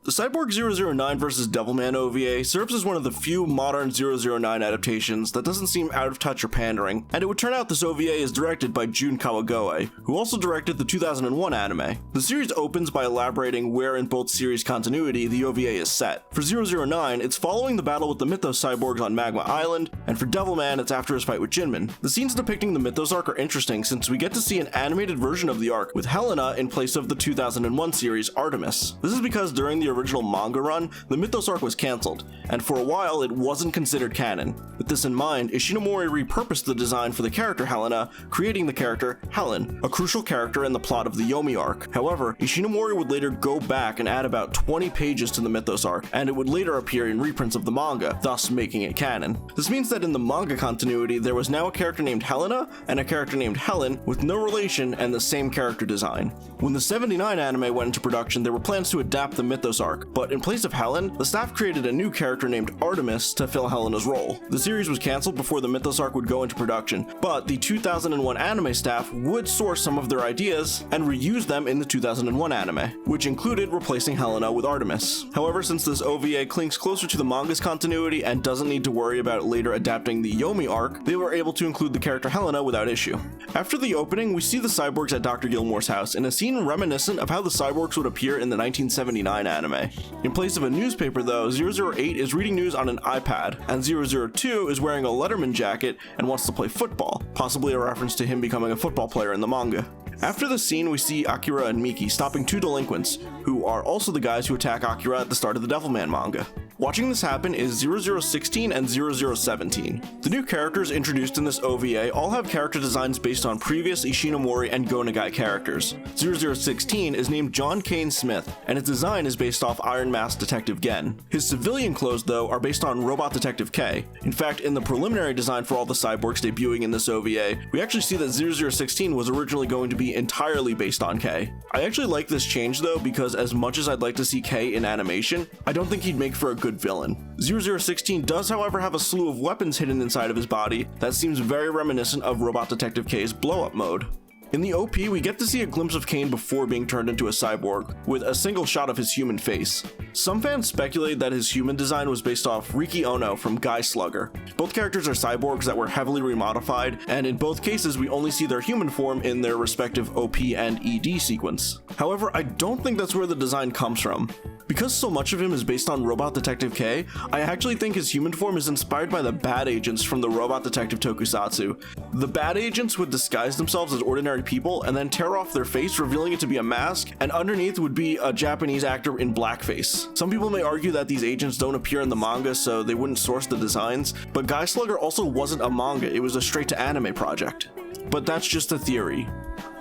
The Cyborg 009 vs. Devilman OVA serves as one of the few modern 009 adaptations that doesn't seem out of touch or pandering, and it would turn out this OVA is directed by Jun Kawagoe, who also directed the 2001 anime. The series opens by elaborating where in both series continuity the OVA is set. For 009, it's following the battle with the Mythos cyborgs on Magma Island, and for Devilman, it's after his fight with Jinman. The scenes depicting the Mythos arc are interesting since we get to see an animated version of the arc with Helena in place of the 2001 series Artemis. This is because during the original manga run, the Mythos arc was cancelled, and for a while it wasn't considered canon. With this in mind, Ishinomori repurposed the design for the character Helena, creating the character Helen, a crucial character in the plot of the Yomi arc. However, Ishinomori would later go back and add about 20 pages to the Mythos arc, and it would later appear in reprints of the manga, thus making it canon. This means that in the manga continuity, there was now a character named Helena and a character named Helen with no relation and the same character design. When the 79 anime went into production, there were plans to adapt the Mythos arc, but in place of Helen, the staff created a new character named Artemis to fill Helena's role. The series was cancelled before the Mythos arc would go into production, but the 2001 anime staff would source some of their ideas and reuse them in the 2001 anime, which included replacing Helena with Artemis. However, since this OVA clings closer to the manga's continuity and doesn't need to worry about later adapting the Yomi arc, they were able to include the character Helena without issue. After the opening, we see the cyborgs at Dr. Gilmore's house in a scene reminiscent of how the cyborgs would appear in the 1979 anime. In place of a newspaper though, 008 is reading news on an iPad, and 002 is wearing a Letterman jacket and wants to play football, possibly a reference to him becoming a football player in the manga. After the scene, we see Akira and Miki stopping two delinquents, who are also the guys who attack Akira at the start of the Devilman manga. Watching this happen is 0016 and 0017. The new characters introduced in this OVA all have character designs based on previous Ishinomori and Go Nagai characters. 0016 is named John Kane Smith, and its design is based off Iron Mask Detective Gen. His civilian clothes, though, are based on Robot Detective K. In fact, in the preliminary design for all the cyborgs debuting in this OVA, we actually see that 0016 was originally going to be entirely based on K. I actually like this change though, because as much as I'd like to see K in animation, I don't think he'd make for a good villain. 0016 does however have a slew of weapons hidden inside of his body that seems very reminiscent of Robot Detective K's blow-up mode. In the OP, we get to see a glimpse of Kane before being turned into a cyborg, with a single shot of his human face. Some fans speculate that his human design was based off Riki Ono from Guy Slugger. Both characters are cyborgs that were heavily remodified, and in both cases we only see their human form in their respective OP and ED sequence. However, I don't think that's where the design comes from. Because so much of him is based on Robot Detective K, I actually think his human form is inspired by the bad agents from the Robot Detective Tokusatsu. The bad agents would disguise themselves as ordinary people and then tear off their face, revealing it to be a mask, and underneath would be a Japanese actor in blackface. Some people may argue that these agents don't appear in the manga, so they wouldn't source the designs, but Guy Slugger also wasn't a manga, it was a straight-to-anime project. But that's just a theory.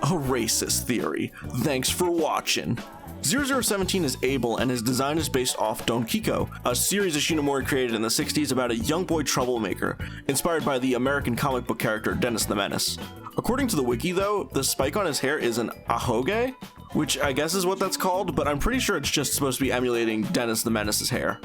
A racist theory. Thanks for watching. 0017 is Abel, and his design is based off Don Kiko, a series Ishinomori created in the 60s about a young boy troublemaker, inspired by the American comic book character Dennis the Menace. According to the wiki though, the spike on his hair is an ahoge, which I guess is what that's called, but I'm pretty sure it's just supposed to be emulating Dennis the Menace's hair.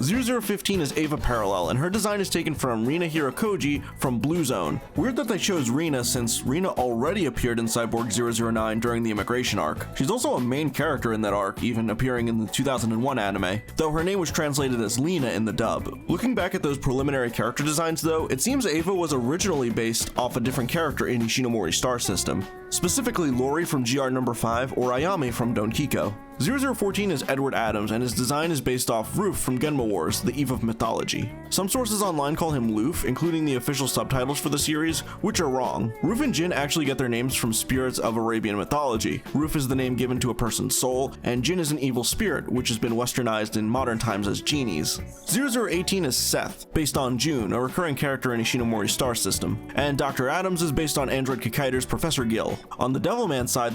0015 is Ava Parallel, and her design is taken from Rina Hirokoji from Blue Zone. Weird that they chose Rina, since Rina already appeared in Cyborg 009 during the immigration arc. She's also a main character in that arc, even appearing in the 2001 anime, though her name was translated as Lena in the dub. Looking back at those preliminary character designs though, it seems Ava was originally based off a different character in Ishinomori's star system, specifically Lori from GR number 5 or Ayame from Don Kiko. 0014 is Edward Adams, and his design is based off Roof from Genma Wars, The Eve of Mythology. Some sources online call him Loof, including the official subtitles for the series, which are wrong. Roof and Jin actually get their names from spirits of Arabian mythology. Roof is the name given to a person's soul, and Jin is an evil spirit, which has been westernized in modern times as genies. 0018 is Seth, based on June, a recurring character in Ishinomori's star system, and Dr. Adams is based on Android Kikaider's Professor Gill. On the Devilman side,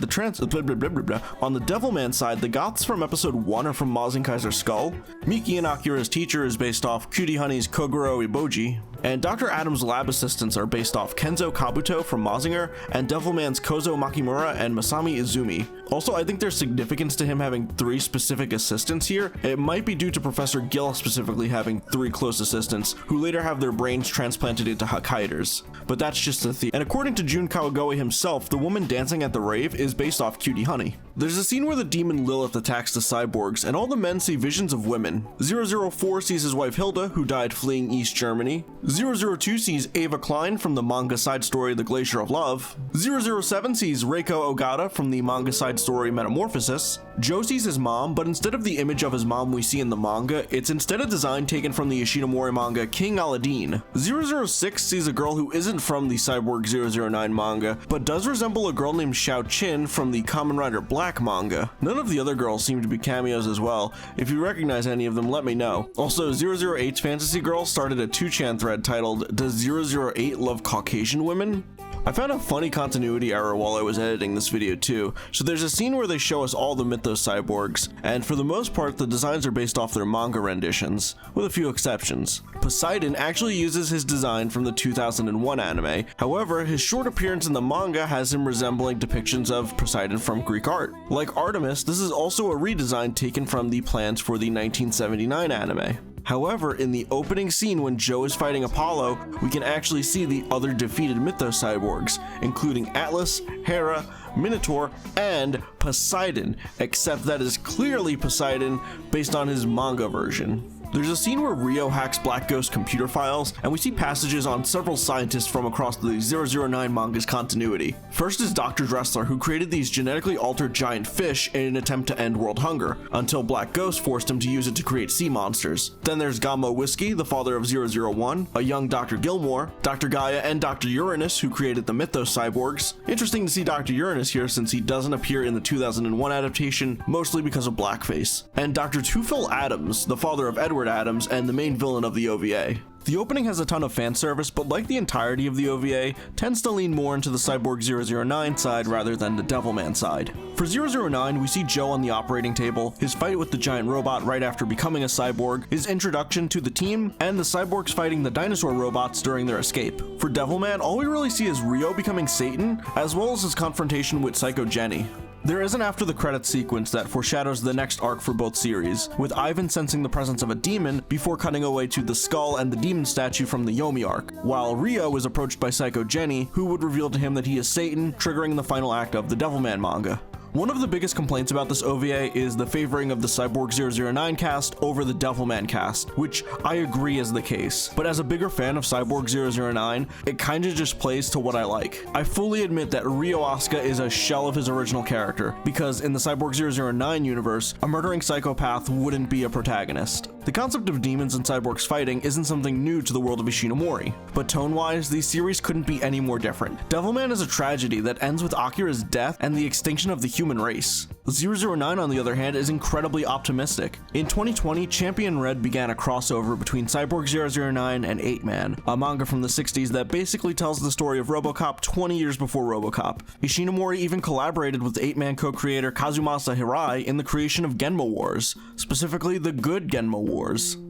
the Goths from episode 1 are from Mazin Kaiser's skull. Miki and Akira's teacher is based off Cutie Honey's Kogoro Iboji. And Dr. Adam's lab assistants are based off Kenzo Kabuto from Mazinger, and Devilman's Kozo Makimura and Masami Izumi. Also, I think there's significance to him having 3 specific assistants here. It might be due to Professor Gill specifically having 3 close assistants, who later have their brains transplanted into Hokkaidos. But that's just a theory. And according to Jun Kawagoe himself, the woman dancing at the rave is based off Cutie Honey. There's a scene where the demon Lilith attacks the cyborgs, and all the men see visions of women. 004 sees his wife Hilda, who died fleeing East Germany. 002 sees Ava Klein from the manga side story The Glacier of Love. 007 sees Reiko Ogata from the manga side story Metamorphosis. Joe sees his mom, but instead of the image of his mom we see in the manga, it's instead a design taken from the Ishinomori manga King Aladdin. 006 sees a girl who isn't from the Cyborg 009 manga, but does resemble a girl named Xiao Qin from the Kamen Rider Black manga. None of the other girls seem to be cameos as well. If you recognize any of them, let me know. Also, 008's Fantasy Girl started a 2chan thread titled, "Does 008 love Caucasian women?" I found a funny continuity error while I was editing this video too. So there's a scene where they show us all the Mythos cyborgs, and for the most part the designs are based off their manga renditions, with a few exceptions. Poseidon actually uses his design from the 2001 anime, however his short appearance in the manga has him resembling depictions of Poseidon from Greek art. Like Artemis, this is also a redesign taken from the plans for the 1979 anime. However, in the opening scene when Joe is fighting Apollo, we can actually see the other defeated Mythos cyborgs, including Atlas, Hera, Minotaur, and Poseidon, except that is clearly Poseidon based on his manga version. There's a scene where Rio hacks Black Ghost computer files, and we see passages on several scientists from across the 009 manga's continuity. First is Dr. Dressler, who created these genetically altered giant fish in an attempt to end world hunger, until Black Ghost forced him to use it to create sea monsters. Then there's Gamma Whiskey, the father of 001, a young Dr. Gilmore, Dr. Gaia, and Dr. Uranus, who created the Mythos cyborgs. Interesting to see Dr. Uranus here since he doesn't appear in the 2001 adaptation, mostly because of blackface. And Dr. Tufil Adams, the father of Edward Adams and the main villain of the OVA. The opening has a ton of fan service, but like the entirety of the OVA, tends to lean more into the Cyborg 009 side rather than the Devilman side. For 009, we see Joe on the operating table, his fight with the giant robot right after becoming a cyborg, his introduction to the team, and the cyborgs fighting the dinosaur robots during their escape. For Devilman, all we really see is Rio becoming Satan, as well as his confrontation with Psycho Jenny. There is an after the credits sequence that foreshadows the next arc for both series, with Ivan sensing the presence of a demon before cutting away to the skull and the demon statue from the Yomi arc, while Rio is approached by Psycho Jenny, who would reveal to him that he is Satan, triggering the final act of the Devilman manga. One of the biggest complaints about this OVA is the favoring of the Cyborg 009 cast over the Devilman cast, which I agree is the case. But as a bigger fan of Cyborg 009, it kinda just plays to what I like. I fully admit that Ryo Asuka is a shell of his original character, because in the Cyborg 009 universe, a murdering psychopath wouldn't be a protagonist. The concept of demons and cyborgs fighting isn't something new to the world of Ishinomori, but tone-wise, these series couldn't be any more different. Devilman is a tragedy that ends with Akira's death and the extinction of the human race. 009, on the other hand, is incredibly optimistic. In 2020, Champion Red began a crossover between Cyborg 009 and 8-Man, a manga from the 60s that basically tells the story of RoboCop 20 years before RoboCop. Ishinomori even collaborated with 8-Man co-creator Kazumasa Hirai in the creation of Genma Wars, specifically the good Genma Wars.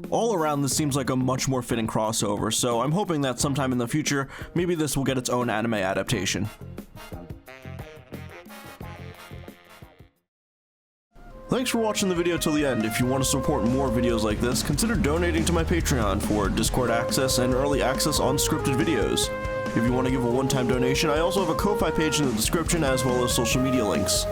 All around, this seems like a much more fitting crossover, so I'm hoping that sometime in the future, maybe this will get its own anime adaptation. Thanks for watching the video till the end. If you want to support more videos like this, consider donating to my Patreon for Discord access and early access on scripted videos. If you want to give a one-time donation, I also have a Ko-Fi page in the description as well as social media links.